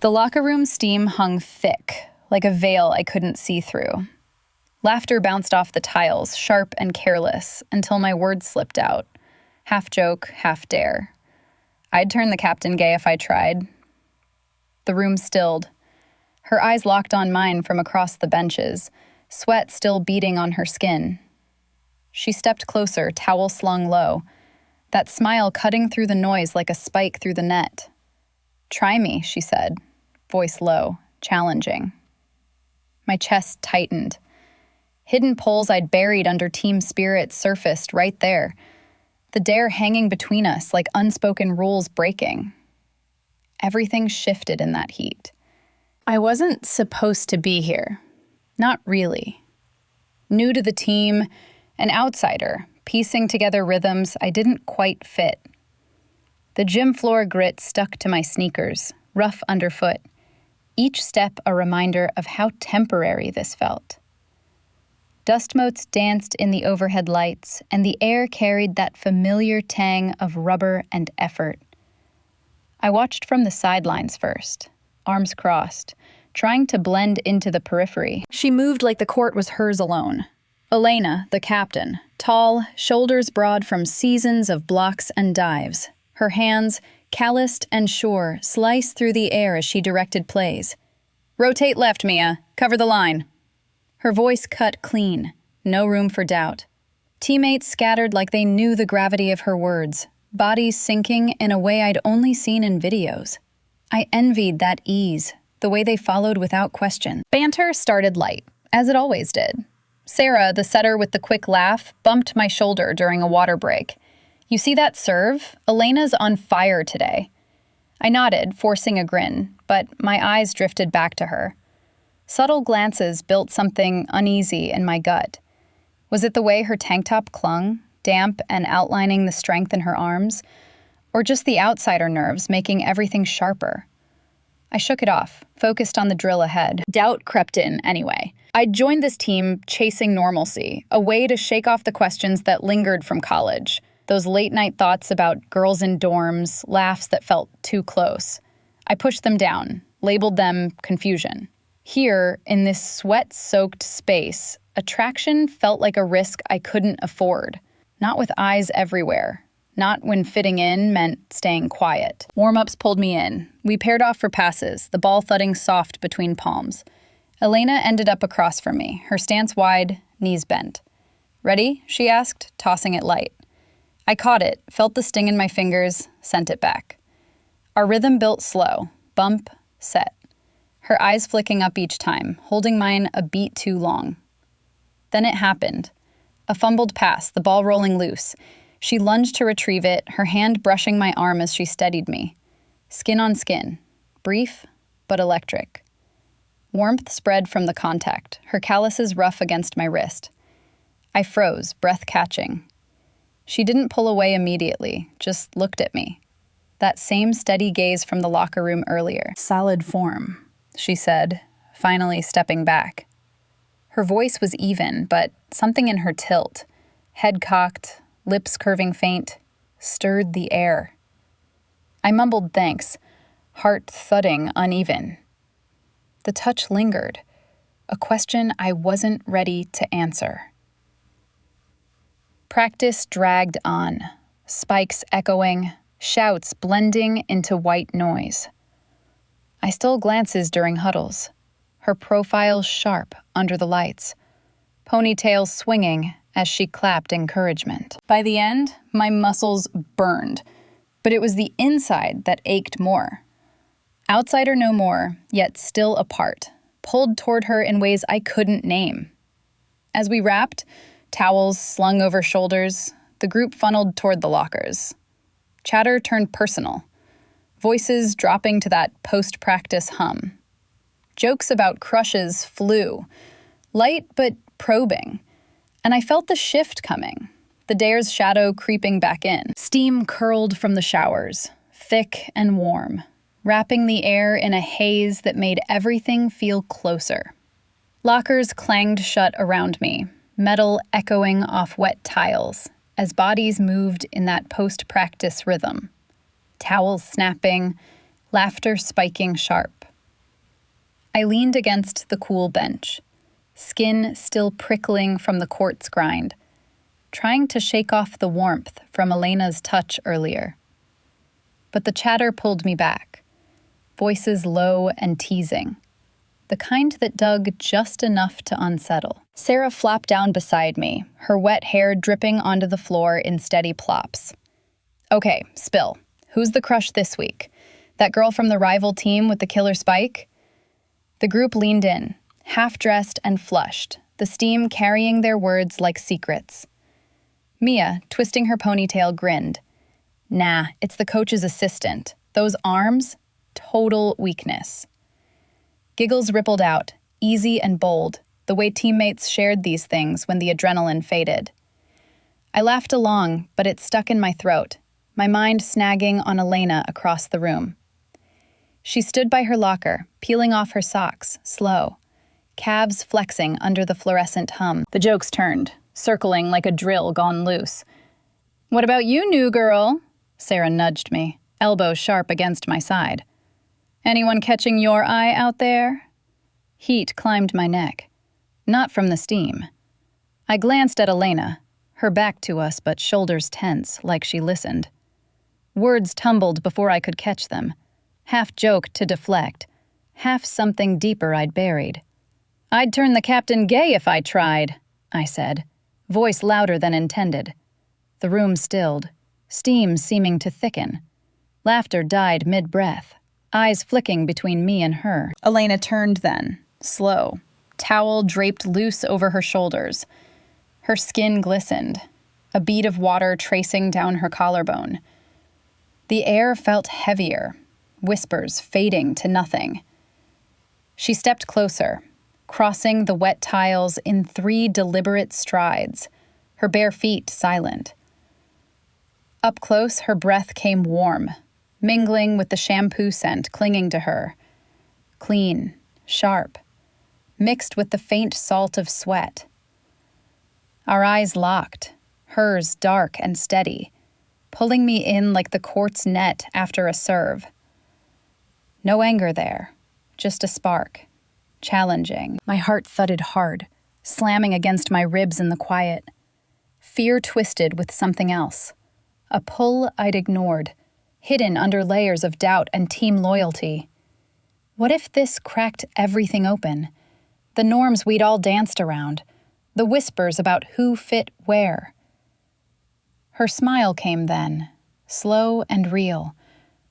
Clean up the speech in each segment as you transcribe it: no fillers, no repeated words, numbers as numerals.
The locker room steam hung thick, like a veil I couldn't see through. Laughter bounced off the tiles, sharp and careless, until my words slipped out. Half joke, half dare. I'd turn the captain gay if I tried. The room stilled. Her eyes locked on mine from across the benches, sweat still beading on her skin. She stepped closer, towel slung low, that smile cutting through the noise like a spike through the net. "Try me," she said, voice low, challenging. My chest tightened. Hidden poles I'd buried under team spirit surfaced right there, the dare hanging between us like unspoken rules breaking. Everything shifted in that heat. I wasn't supposed to be here. Not really. New to the team, an outsider, piecing together rhythms I didn't quite fit. The gym floor grit stuck to my sneakers, rough underfoot, each step a reminder of how temporary this felt. Dust motes danced in the overhead lights, and the air carried that familiar tang of rubber and effort. I watched from the sidelines first, arms crossed, trying to blend into the periphery. She moved like the court was hers alone. Elena, the captain, tall, shoulders broad from seasons of blocks and dives. Her hands, calloused and sure, sliced through the air as she directed plays. "Rotate left, Mia. Cover the line." Her voice cut clean, no room for doubt. Teammates scattered like they knew the gravity of her words, bodies sinking in a way I'd only seen in videos. I envied that ease, the way they followed without question. Banter started light, as it always did. Sarah, the setter with the quick laugh, bumped my shoulder during a water break. "You see that serve? Elena's on fire today." I nodded, forcing a grin, but my eyes drifted back to her. Subtle glances built something uneasy in my gut. Was it the way her tank top clung, damp and outlining the strength in her arms, or just the outsider nerves making everything sharper? I shook it off, focused on the drill ahead. Doubt crept in anyway. I'd joined this team chasing normalcy, a way to shake off the questions that lingered from college. Those late-night thoughts about girls in dorms, laughs that felt too close. I pushed them down, labeled them confusion. Here, in this sweat-soaked space, attraction felt like a risk I couldn't afford. Not with eyes everywhere. Not when fitting in meant staying quiet. Warm-ups pulled me in. We paired off for passes, the ball thudding soft between palms. Elena ended up across from me, her stance wide, knees bent. "Ready?" she asked, tossing it light. I caught it, felt the sting in my fingers, sent it back. Our rhythm built slow, bump, set. Her eyes flicking up each time, holding mine a beat too long. Then it happened. A fumbled pass, the ball rolling loose. She lunged to retrieve it, her hand brushing my arm as she steadied me. Skin on skin. Brief, but electric. Warmth spread from the contact, her calluses rough against my wrist. I froze, breath catching. She didn't pull away immediately, just looked at me. That same steady gaze from the locker room earlier. "Solid form," she said, finally stepping back. Her voice was even, but something in her tilt, head cocked, lips curving faint, stirred the air. I mumbled thanks, heart thudding uneven. The touch lingered, a question I wasn't ready to answer. Practice dragged on, spikes echoing, shouts blending into white noise. I stole glances during huddles, her profile sharp under the lights, ponytails swinging as she clapped encouragement. By the end, my muscles burned, but it was the inside that ached more. Outsider no more, yet still apart, pulled toward her in ways I couldn't name. As we wrapped, towels slung over shoulders, the group funneled toward the lockers. Chatter turned personal, voices dropping to that post-practice hum. Jokes about crushes flew, light but probing, and I felt the shift coming, the dare's shadow creeping back in. Steam curled from the showers, thick and warm, wrapping the air in a haze that made everything feel closer. Lockers clanged shut around me, metal echoing off wet tiles, as bodies moved in that post-practice rhythm. Towels snapping, laughter spiking sharp. I leaned against the cool bench, skin still prickling from the quartz grind, trying to shake off the warmth from Elena's touch earlier. But the chatter pulled me back, voices low and teasing, the kind that dug just enough to unsettle. Sarah flopped down beside me, her wet hair dripping onto the floor in steady plops. Okay, spill. Who's the crush this week? That girl from the rival team with the killer spike? The group leaned in, half-dressed and flushed, the steam carrying their words like secrets. Mia, twisting her ponytail, grinned. Nah, it's the coach's assistant. Those arms? Total weakness. Giggles rippled out, easy and bold, the way teammates shared these things when the adrenaline faded. I laughed along, but it stuck in my throat, my mind snagging on Elena across the room. She stood by her locker, peeling off her socks, slow, calves flexing under the fluorescent hum. The jokes turned, circling like a drill gone loose. What about you, new girl? Sarah nudged me, elbow sharp against my side. Anyone catching your eye out there? Heat climbed my neck. Not from the steam. I glanced at Elena, her back to us but shoulders tense like she listened. Words tumbled before I could catch them, half joke to deflect, half something deeper I'd buried. I'd turn the captain gay if I tried, I said, voice louder than intended. The room stilled, steam seeming to thicken. Laughter died mid-breath, eyes flicking between me and her. Elena turned then, slow, towel draped loose over her shoulders. Her skin glistened, a bead of water tracing down her collarbone. The air felt heavier, whispers fading to nothing. She stepped closer, crossing the wet tiles in 3 deliberate strides, her bare feet silent. Up close, her breath came warm, mingling with the shampoo scent clinging to her. Clean, sharp, mixed with the faint salt of sweat. Our eyes locked, hers dark and steady, pulling me in like the quartz net after a serve. No anger there, just a spark, challenging. My heart thudded hard, slamming against my ribs in the quiet. Fear twisted with something else, a pull I'd ignored, hidden under layers of doubt and team loyalty. What if this cracked everything open? The norms we'd all danced around, the whispers about who fit where. Her smile came then, slow and real,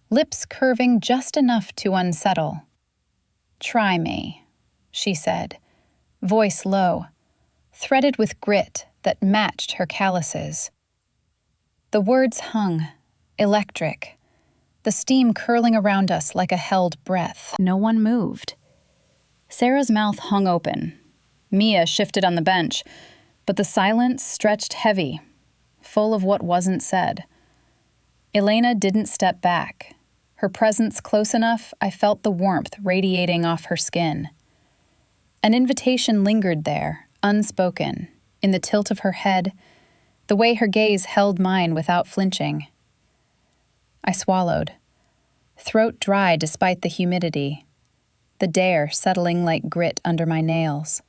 lips curving just enough to unsettle. Try me, she said, voice low, threaded with grit that matched her calluses. The words hung, electric, the steam curling around us like a held breath. No one moved. Sarah's mouth hung open. Mia shifted on the bench, but the silence stretched heavy, full of what wasn't said. Elena didn't step back. Her presence close enough, I felt the warmth radiating off her skin. An invitation lingered there, unspoken, in the tilt of her head, the way her gaze held mine without flinching. I swallowed, throat dry despite the humidity, the dare settling like grit under my nails.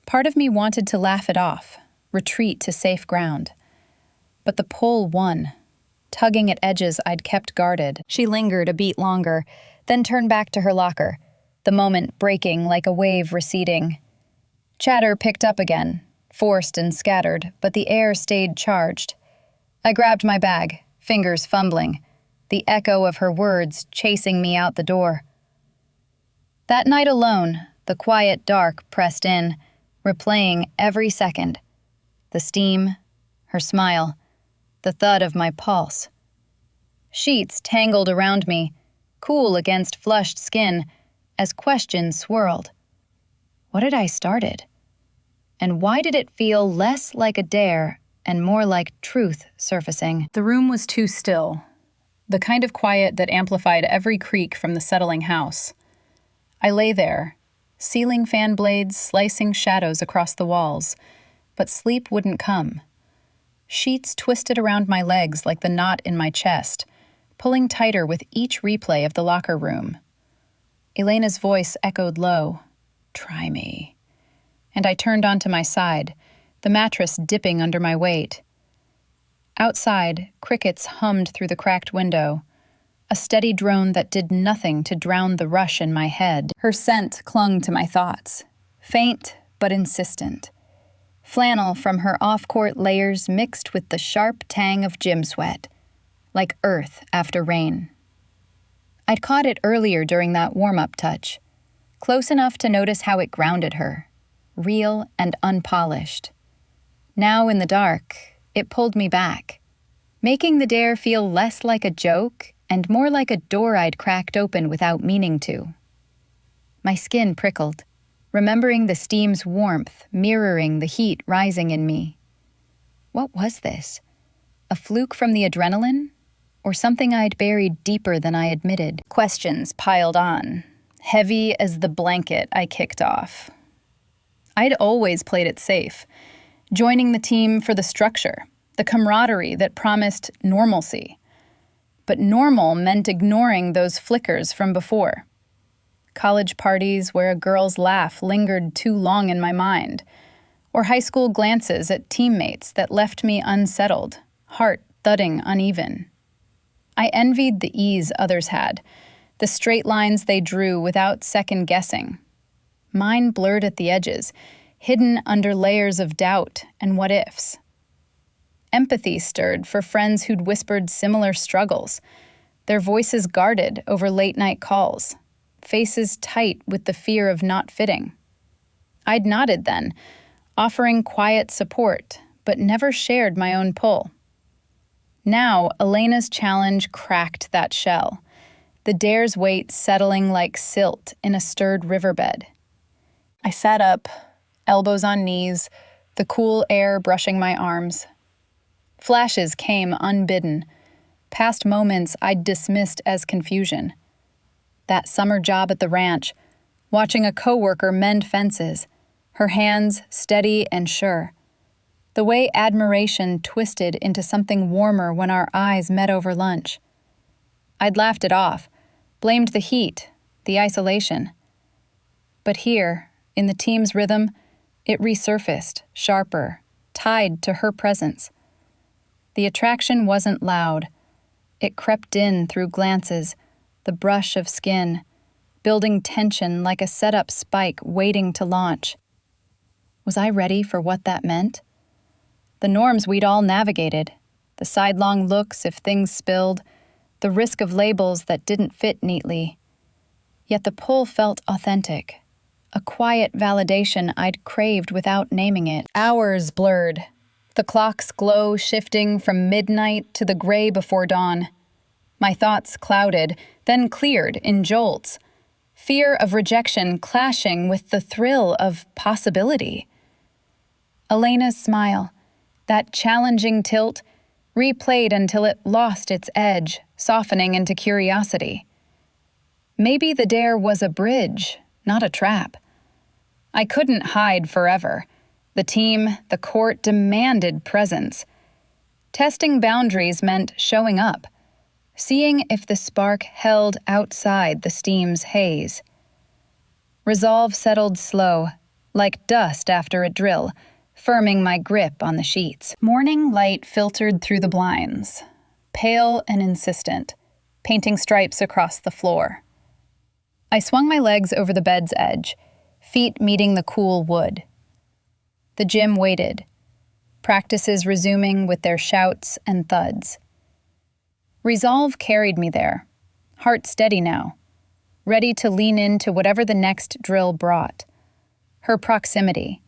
Part of me wanted to laugh it off, retreat to safe ground. But the pull won, tugging at edges I'd kept guarded. She lingered a beat longer, then turned back to her locker, the moment breaking like a wave receding. Chatter picked up again, forced and scattered, but the air stayed charged. I grabbed my bag, fingers fumbling, the echo of her words chasing me out the door. That night alone, the quiet dark pressed in, replaying every second. The steam, her smile, the thud of my pulse. Sheets tangled around me, cool against flushed skin, as questions swirled. What had I started? And why did it feel less like a dare and more like truth surfacing? The room was too still, the kind of quiet that amplified every creak from the settling house. I lay there, ceiling fan blades slicing shadows across the walls, but sleep wouldn't come. Sheets twisted around my legs like the knot in my chest, pulling tighter with each replay of the locker room. Elena's voice echoed low. "Try me." And I turned onto my side, the mattress dipping under my weight. Outside, crickets hummed through the cracked window, a steady drone that did nothing to drown the rush in my head. Her scent clung to my thoughts, faint but insistent. Flannel from her off-court layers mixed with the sharp tang of gym sweat, like earth after rain. I'd caught it earlier during that warm-up touch, close enough to notice how it grounded her, real and unpolished. Now in the dark, it pulled me back, making the dare feel less like a joke and more like a door I'd cracked open without meaning to. My skin prickled, remembering the steam's warmth mirroring the heat rising in me. What was this? A fluke from the adrenaline? Or something I'd buried deeper than I admitted? Questions piled on, heavy as the blanket I kicked off. I'd always played it safe, joining the team for the structure, the camaraderie that promised normalcy. But normal meant ignoring those flickers from before. College parties where a girl's laugh lingered too long in my mind, or high school glances at teammates that left me unsettled, heart thudding uneven. I envied the ease others had, the straight lines they drew without second guessing. Mine blurred at the edges, hidden under layers of doubt and what-ifs. Empathy stirred for friends who'd whispered similar struggles, their voices guarded over late-night calls, faces tight with the fear of not fitting. I'd nodded then, offering quiet support, but never shared my own pull. Now, Elena's challenge cracked that shell, the dare's weight settling like silt in a stirred riverbed. I sat up, elbows on knees, the cool air brushing my arms. Flashes came unbidden, past moments I'd dismissed as confusion. That summer job at the ranch, watching a coworker mend fences, her hands steady and sure. The way admiration twisted into something warmer when our eyes met over lunch. I'd laughed it off, blamed the heat, the isolation. But here, in the team's rhythm, it resurfaced, sharper, tied to her presence. The attraction wasn't loud. It crept in through glances, the brush of skin, building tension like a set-up spike waiting to launch. Was I ready for what that meant? The norms we'd all navigated, the sidelong looks if things spilled, the risk of labels that didn't fit neatly. Yet the pull felt authentic, a quiet validation I'd craved without naming it. Hours blurred, the clock's glow shifting from midnight to the gray before dawn. My thoughts clouded, then cleared in jolts, fear of rejection clashing with the thrill of possibility. Elena's smile, that challenging tilt, replayed until it lost its edge, softening into curiosity. Maybe the dare was a bridge, not a trap. I couldn't hide forever. The team, the court demanded presence. Testing boundaries meant showing up, seeing if the spark held outside the steam's haze. Resolve settled slow, like dust after a drill, firming my grip on the sheets. Morning light filtered through the blinds, pale and insistent, painting stripes across the floor. I swung my legs over the bed's edge, feet meeting the cool wood. The gym waited, practices resuming with their shouts and thuds. Resolve carried me there, heart steady now, ready to lean into whatever the next drill brought. Her proximity,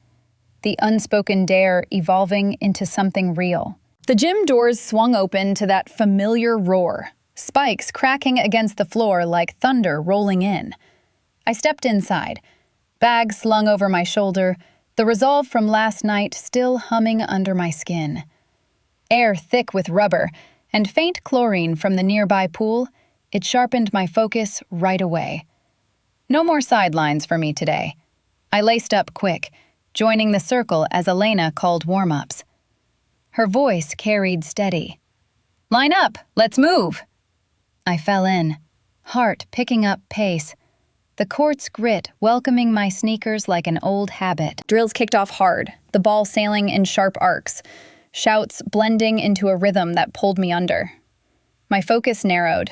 the unspoken dare evolving into something real. The gym doors swung open to that familiar roar, spikes cracking against the floor like thunder rolling in. I stepped inside, bag slung over my shoulder, the resolve from last night still humming under my skin. Air thick with rubber, and faint chlorine from the nearby pool, it sharpened my focus right away. No more sidelines for me today. I laced up quick, joining the circle as Elena called warm-ups. Her voice carried steady. "Line up, let's move!" I fell in, heart picking up pace. The court's grit welcoming my sneakers like an old habit. Drills kicked off hard, the ball sailing in sharp arcs, shouts blending into a rhythm that pulled me under. My focus narrowed,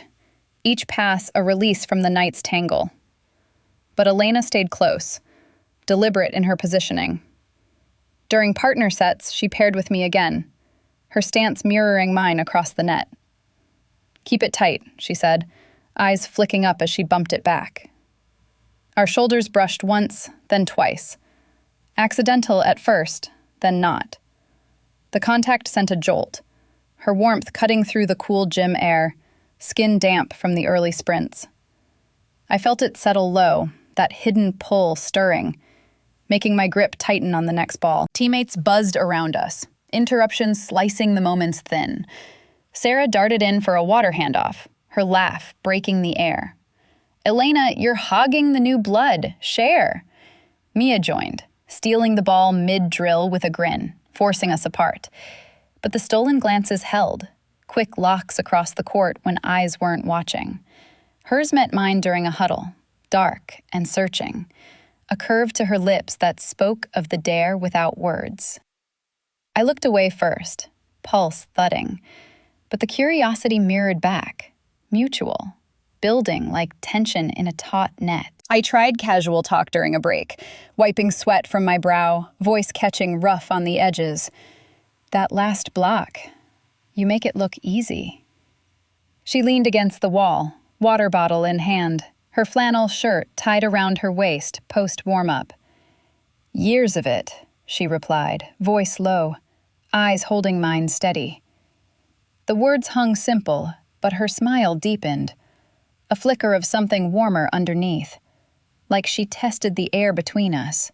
each pass a release from the night's tangle. But Elena stayed close, deliberate in her positioning. During partner sets, she paired with me again, her stance mirroring mine across the net. "Keep it tight," she said, eyes flicking up as she bumped it back. Our shoulders brushed once, then twice. Accidental at first, then not. The contact sent a jolt, her warmth cutting through the cool gym air, skin damp from the early sprints. I felt it settle low, that hidden pull stirring, making my grip tighten on the next ball. Teammates buzzed around us, interruptions slicing the moments thin. Sarah darted in for a water handoff, her laugh breaking the air. "Elena, you're hogging the new blood. Share." Mia joined, stealing the ball mid-drill with a grin, forcing us apart. But the stolen glances held, quick locks across the court when eyes weren't watching. Hers met mine during a huddle, dark and searching, a curve to her lips that spoke of the dare without words. I looked away first, pulse thudding, but the curiosity mirrored back, mutual, building like tension in a taut net. I tried casual talk during a break, wiping sweat from my brow, voice catching rough on the edges. "That last block, you make it look easy." She leaned against the wall, water bottle in hand, her flannel shirt tied around her waist post-warm-up. "Years of it," she replied, voice low, eyes holding mine steady. The words hung simple, but her smile deepened, a flicker of something warmer underneath, like she tested the air between us.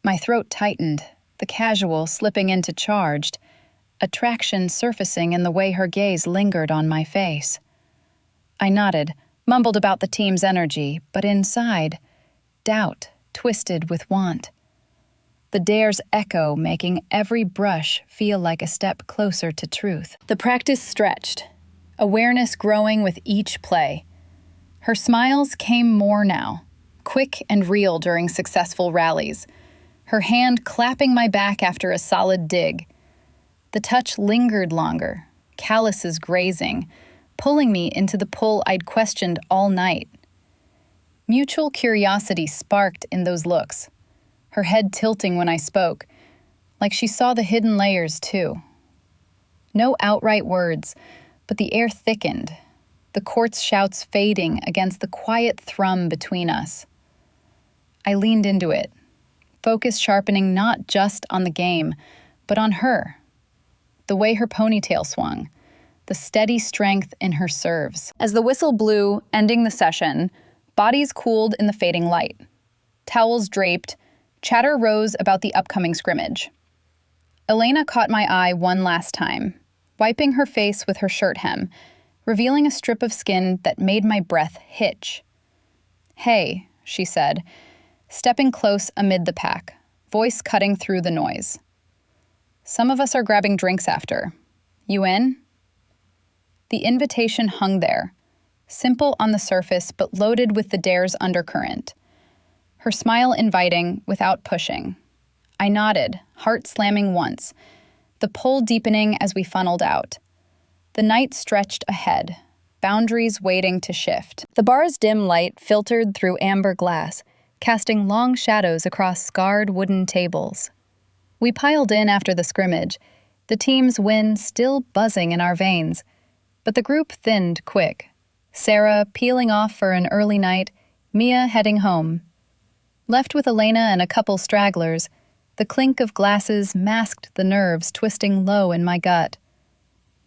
My throat tightened, the casual slipping into charged, attraction surfacing in the way her gaze lingered on my face. I nodded, mumbled about the team's energy, but inside, doubt twisted with want. The dare's echo making every brush feel like a step closer to truth. The practice stretched, awareness growing with each play. Her smiles came more now, quick and real during successful rallies, her hand clapping my back after a solid dig. The touch lingered longer, calluses grazing, pulling me into the pull I'd questioned all night. Mutual curiosity sparked in those looks, her head tilting when I spoke, like she saw the hidden layers too. No outright words, but the air thickened, the court's shouts fading against the quiet thrum between us. I leaned into it, focus sharpening not just on the game, but on her. The way her ponytail swung, the steady strength in her serves. As the whistle blew, ending the session, bodies cooled in the fading light. Towels draped, chatter rose about the upcoming scrimmage. Elena caught my eye one last time, wiping her face with her shirt hem, revealing a strip of skin that made my breath hitch. "Hey," she said, stepping close amid the pack, voice cutting through the noise. "Some of us are grabbing drinks after. You in?" The invitation hung there, simple on the surface but loaded with the dare's undercurrent. Her smile inviting without pushing. I nodded, heart slamming once, the pull deepening as we funneled out. The night stretched ahead, boundaries waiting to shift. The bar's dim light filtered through amber glass, casting long shadows across scarred wooden tables. We piled in after the scrimmage, the team's wind still buzzing in our veins, but the group thinned quick. Sarah peeling off for an early night, Mia heading home. Left with Elena and a couple stragglers, the clink of glasses masked the nerves twisting low in my gut.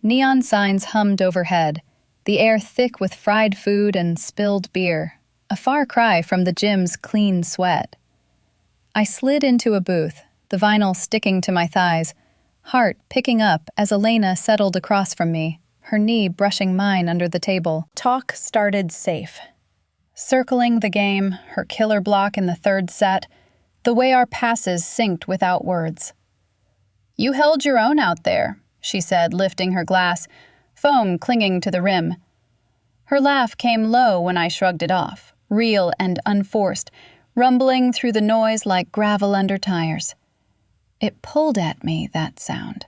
Neon signs hummed overhead, the air thick with fried food and spilled beer, a far cry from the gym's clean sweat. I slid into a booth, the vinyl sticking to my thighs, heart picking up as Elena settled across from me, her knee brushing mine under the table. Talk started safe. Circling the game, her killer block in the third set, the way our passes synced without words. "You held your own out there," she said, lifting her glass, foam clinging to the rim. Her laugh came low when I shrugged it off, real and unforced, rumbling through the noise like gravel under tires. It pulled at me, that sound,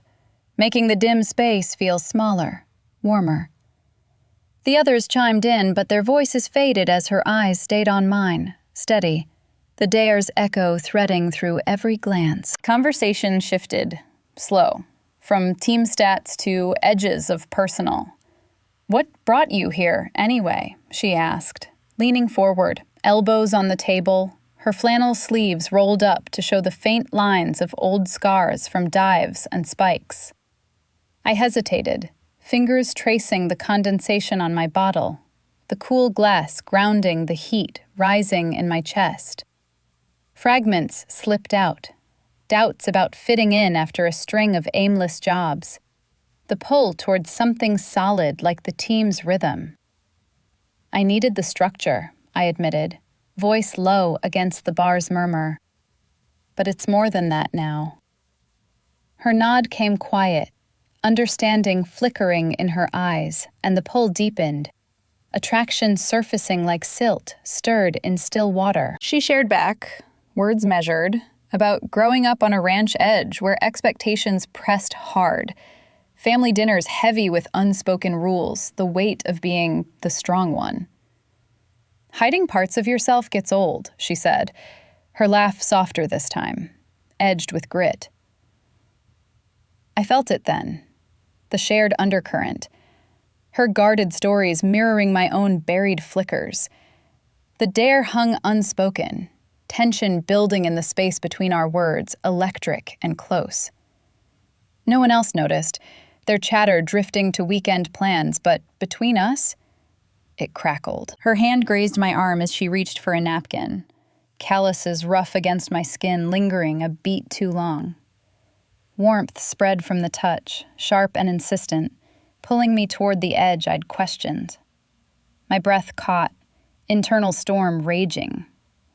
making the dim space feel smaller, warmer. The others chimed in, but their voices faded as her eyes stayed on mine, steady, the dare's echo threading through every glance. Conversation shifted, slow, from team stats to edges of personal. "What brought you here, anyway?" she asked, leaning forward, elbows on the table, her flannel sleeves rolled up to show the faint lines of old scars from dives and spikes. I hesitated, fingers tracing the condensation on my bottle, the cool glass grounding the heat rising in my chest. Fragments slipped out, doubts about fitting in after a string of aimless jobs, the pull towards something solid like the team's rhythm. I needed the structure, I admitted, voice low against the bar's murmur. But it's more than that now. Her nod came quiet, understanding flickering in her eyes, and the pull deepened, attraction surfacing like silt stirred in still water. She shared back, words measured, about growing up on a ranch edge where expectations pressed hard, family dinners heavy with unspoken rules, the weight of being the strong one. "Hiding parts of yourself gets old," she said, her laugh softer this time, edged with grit. I felt it then, the shared undercurrent, her guarded stories mirroring my own buried flickers. The dare hung unspoken, tension building in the space between our words, electric and close. No one else noticed, their chatter drifting to weekend plans, but between us, it crackled. Her hand grazed my arm as she reached for a napkin, calluses rough against my skin lingering a beat too long. Warmth spread from the touch, sharp and insistent, pulling me toward the edge I'd questioned. My breath caught, internal storm raging,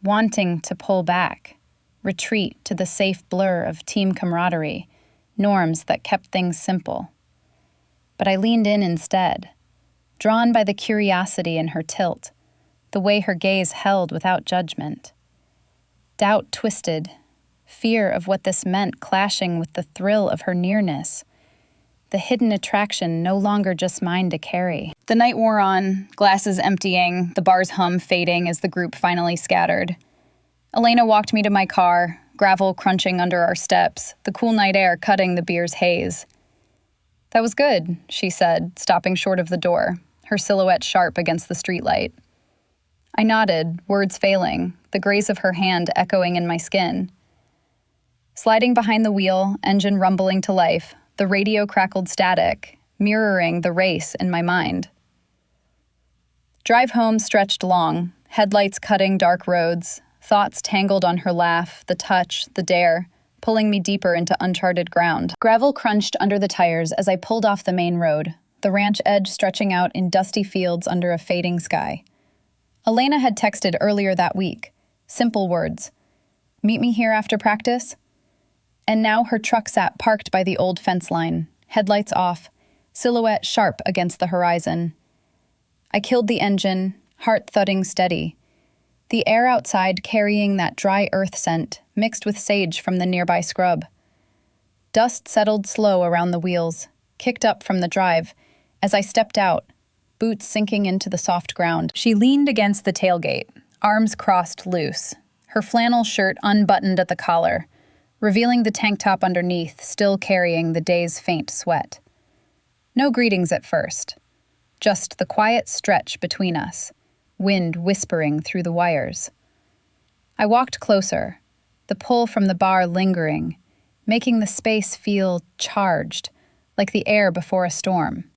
wanting to pull back, retreat to the safe blur of team camaraderie, norms that kept things simple. But I leaned in instead, drawn by the curiosity in her tilt, the way her gaze held without judgment. Doubt twisted, fear of what this meant clashing with the thrill of her nearness, the hidden attraction no longer just mine to carry. The night wore on, glasses emptying, the bar's hum fading as the group finally scattered. Elena walked me to my car, gravel crunching under our steps, the cool night air cutting the beer's haze. "That was good," she said, stopping short of the door, her silhouette sharp against the streetlight. I nodded, words failing, the graze of her hand echoing in my skin. Sliding behind the wheel, engine rumbling to life, the radio crackled static, mirroring the race in my mind. Drive home stretched long, headlights cutting dark roads, thoughts tangled on her laugh, the touch, the dare, pulling me deeper into uncharted ground. Gravel crunched under the tires as I pulled off the main road, the ranch edge stretching out in dusty fields under a fading sky. Elena had texted earlier that week, simple words, "Meet me here after practice?" And now her truck sat parked by the old fence line, headlights off, silhouette sharp against the horizon. I killed the engine, heart thudding steady, the air outside carrying that dry earth scent mixed with sage from the nearby scrub. Dust settled slow around the wheels, kicked up from the drive, as I stepped out, boots sinking into the soft ground. She leaned against the tailgate, arms crossed loose, her flannel shirt unbuttoned at the collar, revealing the tank top underneath, still carrying the day's faint sweat. No greetings at first, just the quiet stretch between us, wind whispering through the wires. I walked closer, the pull from the bar lingering, making the space feel charged, like the air before a storm.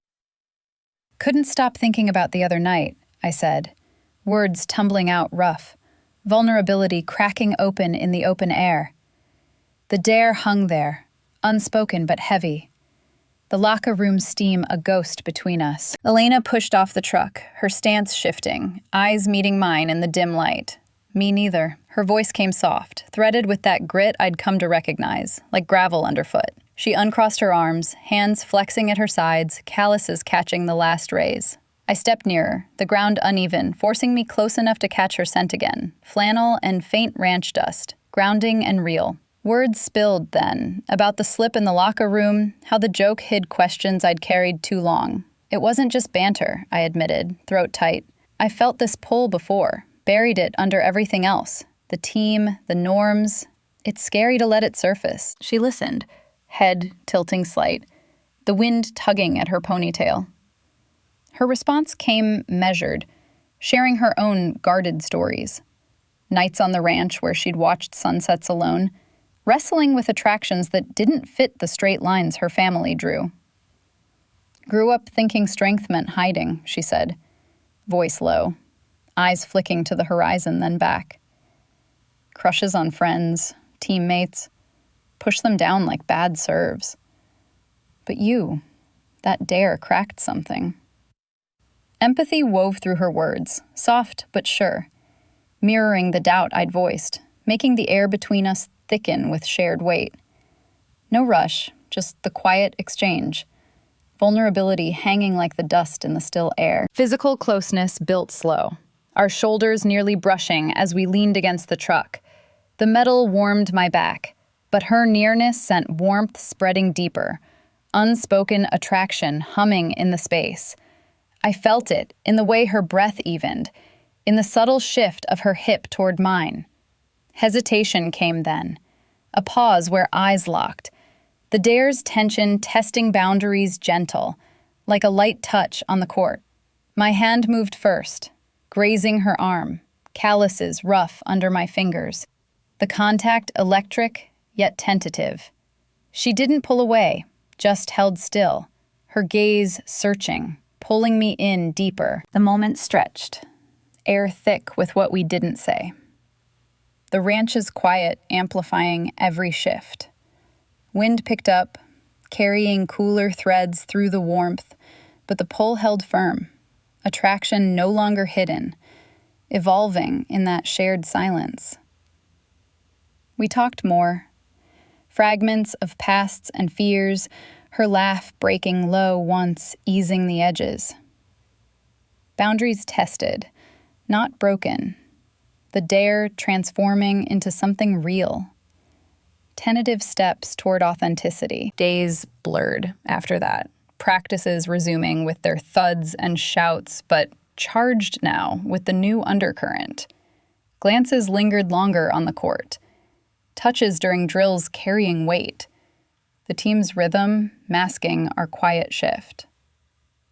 "Couldn't stop thinking about the other night," I said, words tumbling out rough, vulnerability cracking open in the open air. The dare hung there, unspoken but heavy. The locker room steam a ghost between us. Elena pushed off the truck, her stance shifting, eyes meeting mine in the dim light. Me neither. Her voice came soft, threaded with that grit I'd come to recognize, like gravel underfoot. She uncrossed her arms, hands flexing at her sides, calluses catching the last rays. I stepped nearer, the ground uneven, forcing me close enough to catch her scent again. Flannel and faint ranch dust, grounding and real. Words spilled then, about the slip in the locker room, how the joke hid questions I'd carried too long. It wasn't just banter, I admitted, throat tight. I felt this pull before, buried it under everything else. The team, the norms. It's scary to let it surface. She listened, head tilting slight, the wind tugging at her ponytail. Her response came measured, sharing her own guarded stories. Nights on the ranch where she'd watched sunsets alone, wrestling with attractions that didn't fit the straight lines her family drew. Grew up thinking strength meant hiding, she said, voice low, eyes flicking to the horizon then back. Crushes on friends, teammates, push them down like bad serves. But you, that dare cracked something. Empathy wove through her words, soft but sure, mirroring the doubt I'd voiced, making the air between us thicken with shared weight. No rush, just the quiet exchange. Vulnerability hanging like the dust in the still air. Physical closeness built slow, our shoulders nearly brushing as we leaned against the truck. The metal warmed my back, but her nearness sent warmth spreading deeper, unspoken attraction humming in the space. I felt it in the way her breath evened, in the subtle shift of her hip toward mine. Hesitation came then, a pause where eyes locked. The dare's tension testing boundaries gentle, like a light touch on the court. My hand moved first, grazing her arm, calluses rough under my fingers. The contact electric, yet tentative. She didn't pull away, just held still, her gaze searching, pulling me in deeper. The moment stretched, air thick with what we didn't say. The ranch's quiet amplifying every shift. Wind picked up, carrying cooler threads through the warmth, but the pull held firm, attraction no longer hidden, evolving in that shared silence. We talked more, fragments of pasts and fears, her laugh breaking low once, easing the edges. Boundaries tested, not broken, the dare transforming into something real. Tentative steps toward authenticity. Days blurred after that. Practices resuming with their thuds and shouts, but charged now with the new undercurrent. Glances lingered longer on the court. Touches during drills carrying weight. The team's rhythm masking our quiet shift.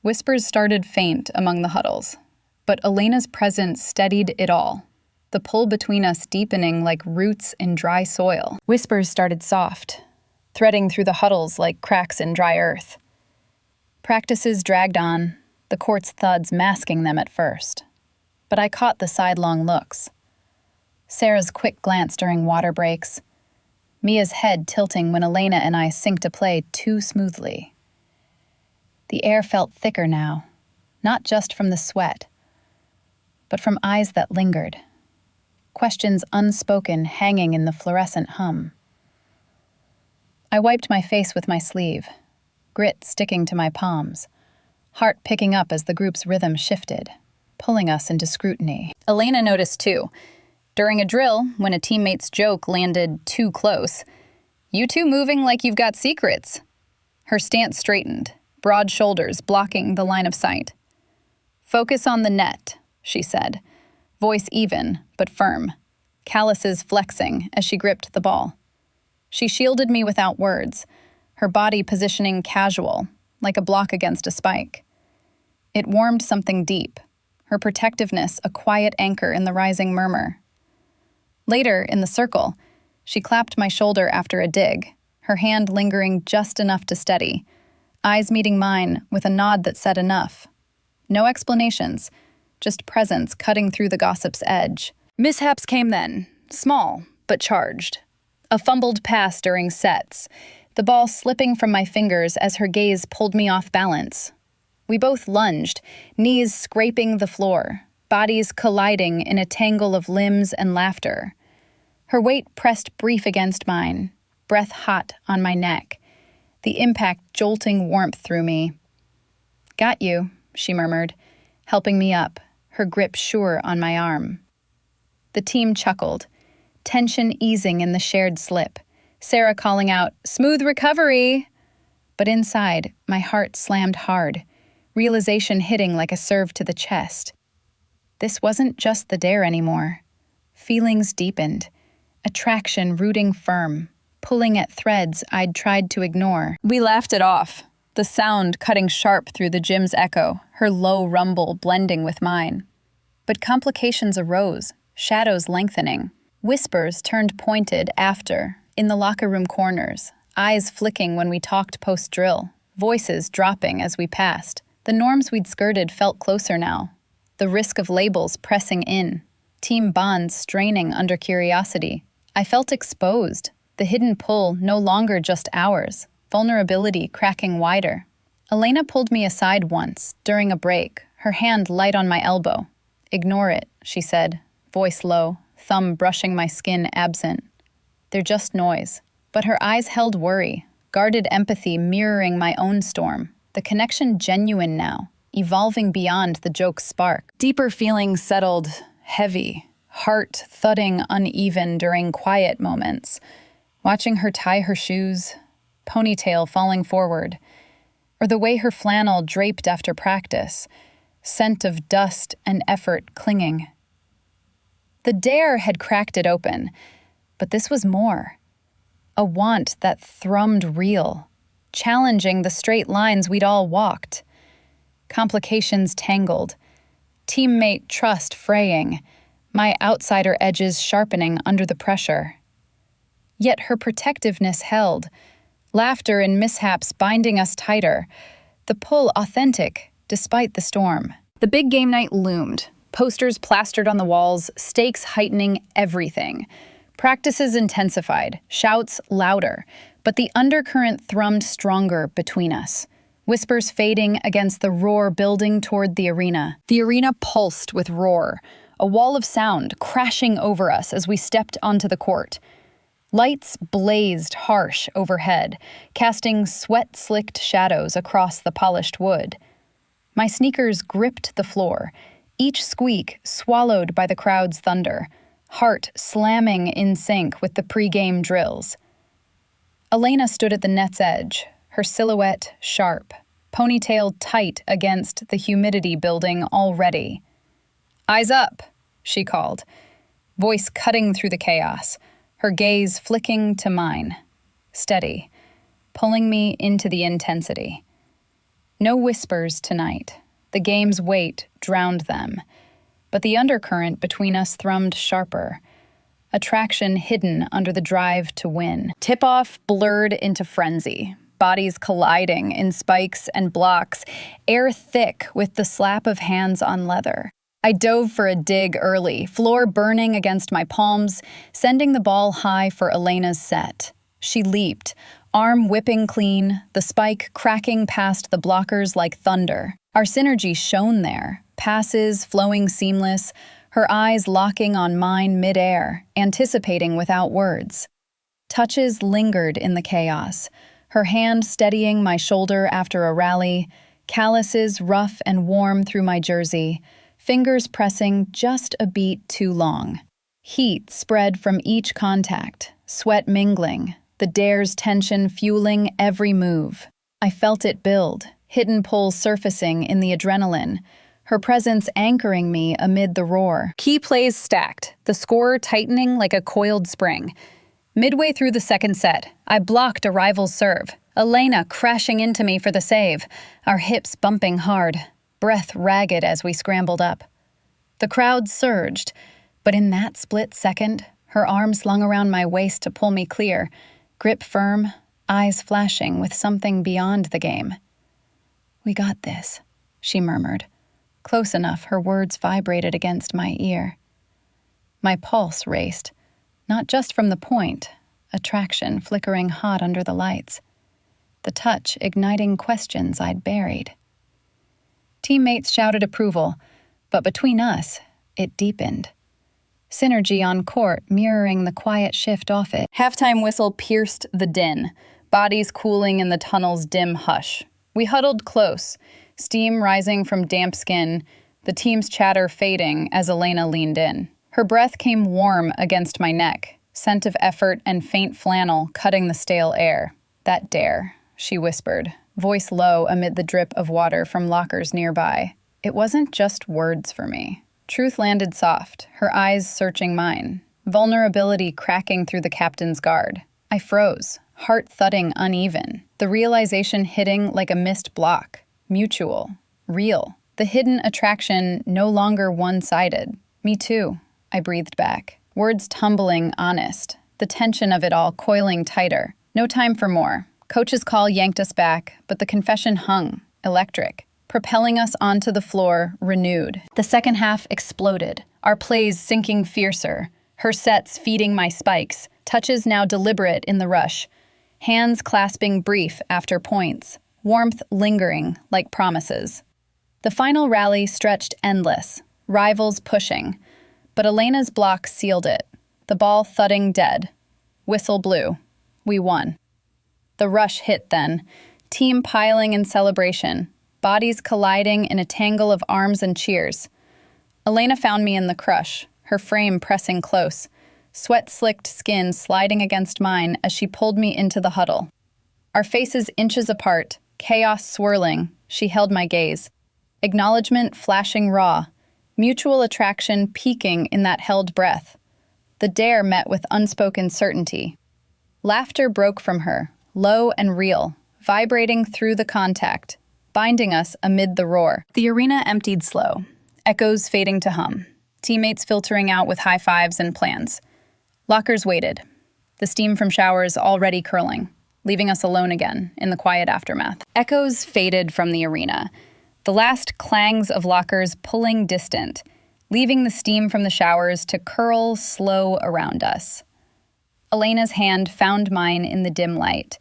Whispers started faint among the huddles, but Elena's presence steadied it all. The pull between us deepening like roots in dry soil. Whispers started soft, threading through the huddles like cracks in dry earth. Practices dragged on, the court's thuds masking them at first. But I caught the sidelong looks. Sarah's quick glance during water breaks. Mia's head tilting when Elena and I synced to play too smoothly. The air felt thicker now, not just from the sweat, but from eyes that lingered. Questions unspoken hanging in the fluorescent hum. I wiped my face with my sleeve, grit sticking to my palms, heart picking up as the group's rhythm shifted, pulling us into scrutiny. Elena noticed too. During a drill, when a teammate's joke landed too close, "You two moving like you've got secrets." Her stance straightened, broad shoulders blocking the line of sight. "Focus on the net," she said, voice even but firm, calluses flexing as she gripped the ball. She shielded me without words, her body positioning casual, like a block against a spike. It warmed something deep, her protectiveness a quiet anchor in the rising murmur. Later, in the circle, she clapped my shoulder after a dig, her hand lingering just enough to steady, eyes meeting mine with a nod that said enough. No explanations, just presence cutting through the gossip's edge. Mishaps came then, small but charged. A fumbled pass during sets, the ball slipping from my fingers as her gaze pulled me off balance. We both lunged, knees scraping the floor, bodies colliding in a tangle of limbs and laughter. Her weight pressed brief against mine, breath hot on my neck, the impact jolting warmth through me. "Got you," she murmured, helping me up, her grip sure on my arm. The team chuckled, tension easing in the shared slip, Sarah calling out, "Smooth recovery!" But inside, my heart slammed hard, realization hitting like a serve to the chest. This wasn't just the dare anymore. Feelings deepened, attraction rooting firm, pulling at threads I'd tried to ignore. We laughed it off, the sound cutting sharp through the gym's echo, her low rumble blending with mine. But complications arose, shadows lengthening. Whispers turned pointed after, in the locker room corners, eyes flicking when we talked post-drill, voices dropping as we passed. The norms we'd skirted felt closer now, the risk of labels pressing in, team bonds straining under curiosity. I felt exposed, the hidden pull no longer just ours, vulnerability cracking wider. Elena pulled me aside once, during a break, her hand light on my elbow. "Ignore it," she said, voice low, thumb brushing my skin absent. "They're just noise." But her eyes held worry, guarded empathy mirroring my own storm, the connection genuine now, evolving beyond the joke's spark. Deeper feelings settled, heavy, heart thudding uneven during quiet moments, watching her tie her shoes, ponytail falling forward, or the way her flannel draped after practice, scent of dust and effort clinging. The dare had cracked it open, but this was more. A want that thrummed real, challenging the straight lines we'd all walked. Complications tangled, teammate trust fraying, my outsider edges sharpening under the pressure. Yet her protectiveness held, laughter and mishaps binding us tighter, the pull authentic despite the storm. The big game night loomed, posters plastered on the walls, stakes heightening everything. Practices intensified, shouts louder, but the undercurrent thrummed stronger between us. Whispers fading against the roar building toward the arena. The arena pulsed with roar, a wall of sound crashing over us as we stepped onto the court. Lights blazed harsh overhead, casting sweat-slicked shadows across the polished wood. My sneakers gripped the floor, each squeak swallowed by the crowd's thunder, heart slamming in sync with the pre-game drills. Elena stood at the net's edge, her silhouette sharp, ponytail tight against the humidity building already. "Eyes up," she called, voice cutting through the chaos, her gaze flicking to mine, steady, pulling me into the intensity. No whispers tonight. The game's weight drowned them. But the undercurrent between us thrummed sharper, attraction hidden under the drive to win. Tip-off blurred into frenzy, bodies colliding in spikes and blocks, air thick with the slap of hands on leather. I dove for a dig early, floor burning against my palms, sending the ball high for Elena's set. She leaped, arm whipping clean, the spike cracking past the blockers like thunder. Our synergy shone there, passes flowing seamless, her eyes locking on mine midair, anticipating without words. Touches lingered in the chaos, her hand steadying my shoulder after a rally, calluses rough and warm through my jersey, fingers pressing just a beat too long. Heat spread from each contact, sweat mingling, the dare's tension fueling every move. I felt it build, hidden pull surfacing in the adrenaline, her presence anchoring me amid the roar. Key plays stacked, the score tightening like a coiled spring. Midway through the second set, I blocked a rival's serve, Elena crashing into me for the save, our hips bumping hard, breath ragged as we scrambled up. The crowd surged, but in that split second, her arm slung around my waist to pull me clear, grip firm, eyes flashing with something beyond the game. "We got this," she murmured. Close enough, her words vibrated against my ear. My pulse raced, not just from the point, attraction flickering hot under the lights, the touch igniting questions I'd buried. Teammates shouted approval, but between us, it deepened. Synergy on court mirroring the quiet shift off it. Halftime whistle pierced the din, bodies cooling in the tunnel's dim hush. We huddled close, steam rising from damp skin, the team's chatter fading as Elena leaned in. Her breath came warm against my neck, scent of effort and faint flannel cutting the stale air. "That dare," she whispered, voice low amid the drip of water from lockers nearby. It wasn't just words for me. Truth landed soft, her eyes searching mine, vulnerability cracking through the captain's guard. I froze, heart thudding uneven, the realization hitting like a missed block. Mutual. Real. The hidden attraction no longer one-sided. "Me too," I breathed back, words tumbling honest, the tension of it all coiling tighter. No time for more. Coach's call yanked us back, but the confession hung, electric, propelling us onto the floor, renewed. The second half exploded, our plays sinking fiercer, her sets feeding my spikes, touches now deliberate in the rush, hands clasping brief after points, warmth lingering like promises. The final rally stretched endless, rivals pushing, but Elena's block sealed it, the ball thudding dead. Whistle blew. We won. The rush hit then, team piling in celebration, bodies colliding in a tangle of arms and cheers. Elena found me in the crush, her frame pressing close, sweat-slicked skin sliding against mine as she pulled me into the huddle. Our faces inches apart, chaos swirling, she held my gaze. Acknowledgement flashing raw, mutual attraction peaking in that held breath. The dare met with unspoken certainty. Laughter broke from her, low and real, vibrating through the contact, binding us amid the roar. The arena emptied slow, echoes fading to hum, teammates filtering out with high fives and plans. Lockers waited, the steam from showers already curling, leaving us alone again in the quiet aftermath. Echoes faded from the arena, the last clangs of lockers pulling distant, leaving the steam from the showers to curl slow around us. Elena's hand found mine in the dim light,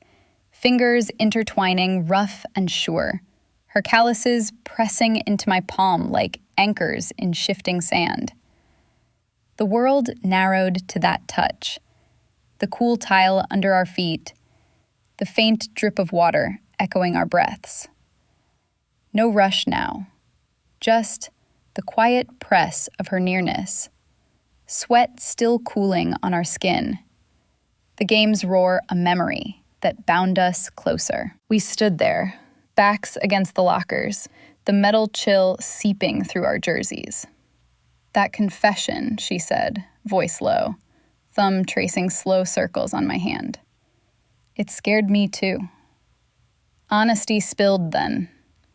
fingers intertwining rough and sure, her calluses pressing into my palm like anchors in shifting sand. The world narrowed to that touch, the cool tile under our feet, the faint drip of water echoing our breaths. No rush now, just the quiet press of her nearness, sweat still cooling on our skin. The game's roar a memory that bound us closer. We stood there, backs against the lockers, the metal chill seeping through our jerseys. "That confession," she said, voice low, thumb tracing slow circles on my hand. "It scared me too." Honesty spilled then,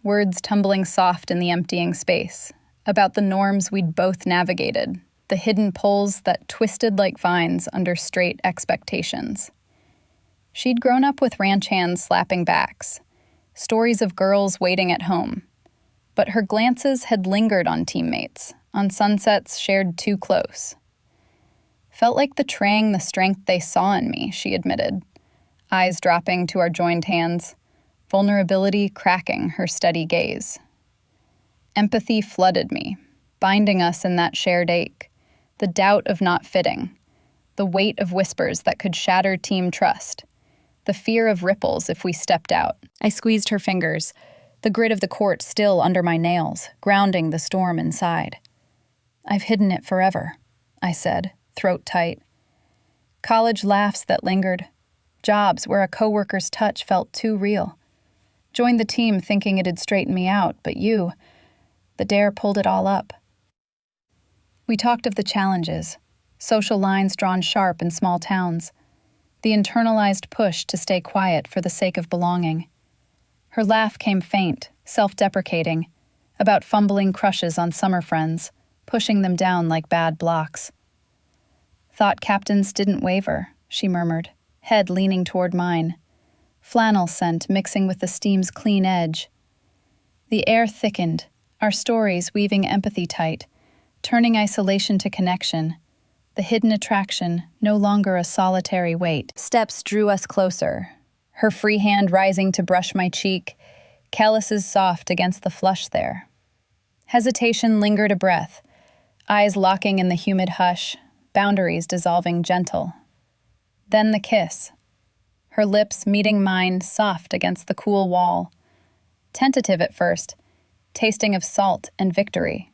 words tumbling soft in the emptying space, about the norms we'd both navigated, the hidden poles that twisted like vines under straight expectations. She'd grown up with ranch hands slapping backs, stories of girls waiting at home, but her glances had lingered on teammates, on sunsets shared too close. "Felt like betraying the strength they saw in me," she admitted, eyes dropping to our joined hands, vulnerability cracking her steady gaze. Empathy flooded me, binding us in that shared ache, the doubt of not fitting, the weight of whispers that could shatter team trust, the fear of ripples if we stepped out. I squeezed her fingers, the grit of the court still under my nails, grounding the storm inside. "I've hidden it forever," I said, throat tight. College laughs that lingered, jobs where a coworker's touch felt too real. Joined the team thinking it'd straighten me out, but the dare pulled it all up. We talked of the challenges, social lines drawn sharp in small towns, the internalized push to stay quiet for the sake of belonging. Her laugh came faint, self-deprecating, about fumbling crushes on summer friends, pushing them down like bad blocks. "Thought captains didn't waver," she murmured, head leaning toward mine, flannel scent mixing with the steam's clean edge. The air thickened, our stories weaving empathy tight, turning isolation to connection, the hidden attraction no longer a solitary weight. Steps drew us closer, her free hand rising to brush my cheek, calluses soft against the flush there. Hesitation lingered a breath, eyes locking in the humid hush, boundaries dissolving gentle. Then the kiss, her lips meeting mine soft against the cool wall. Tentative at first, tasting of salt and victory,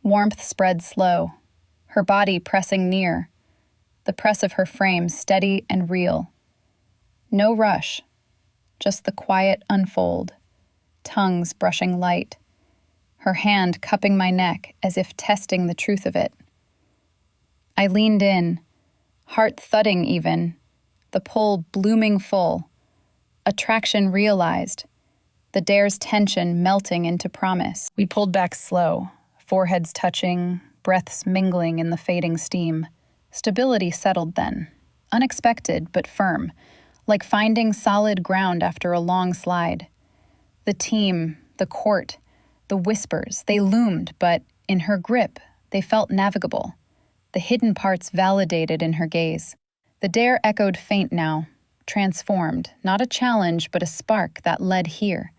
Warmth spread slow, her body pressing near, the press of her frame steady and real. No rush, just the quiet unfold, tongues brushing light, her hand cupping my neck as if testing the truth of it. I leaned in, heart thudding even, the pull blooming full, attraction realized, the dare's tension melting into promise. We pulled back slow, foreheads touching, breaths mingling in the fading steam. Stability settled then, unexpected but firm, like finding solid ground after a long slide. The team, the court, the whispers, they loomed, but in her grip, they felt navigable. The hidden parts validated in her gaze. The dare echoed faint now, transformed, not a challenge, but a spark that led here,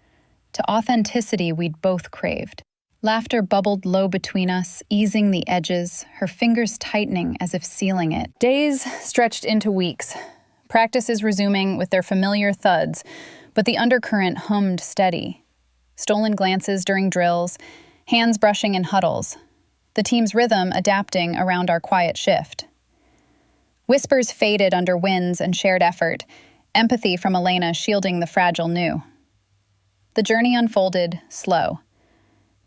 to authenticity we'd both craved. Laughter bubbled low between us, easing the edges, her fingers tightening as if sealing it. Days stretched into weeks, practices resuming with their familiar thuds, but the undercurrent hummed steady. Stolen glances during drills, hands brushing in huddles, the team's rhythm adapting around our quiet shift. Whispers faded under winds and shared effort, empathy from Elena shielding the fragile new. The journey unfolded, slow.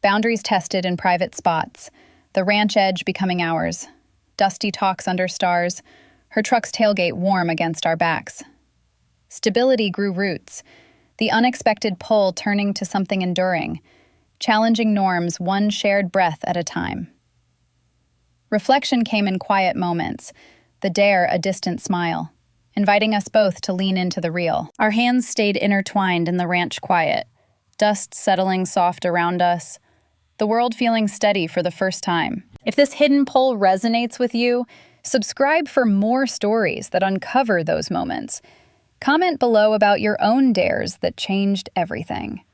Boundaries tested in private spots, the ranch edge becoming ours, dusty talks under stars, her truck's tailgate warm against our backs. Stability grew roots, the unexpected pull turning to something enduring, challenging norms one shared breath at a time. Reflection came in quiet moments, the dare a distant smile, inviting us both to lean into the real. Our hands stayed intertwined in the ranch quiet, dust settling soft around us, the world feeling steady for the first time. If this hidden pull resonates with you, subscribe for more stories that uncover those moments. Comment below about your own dares that changed everything.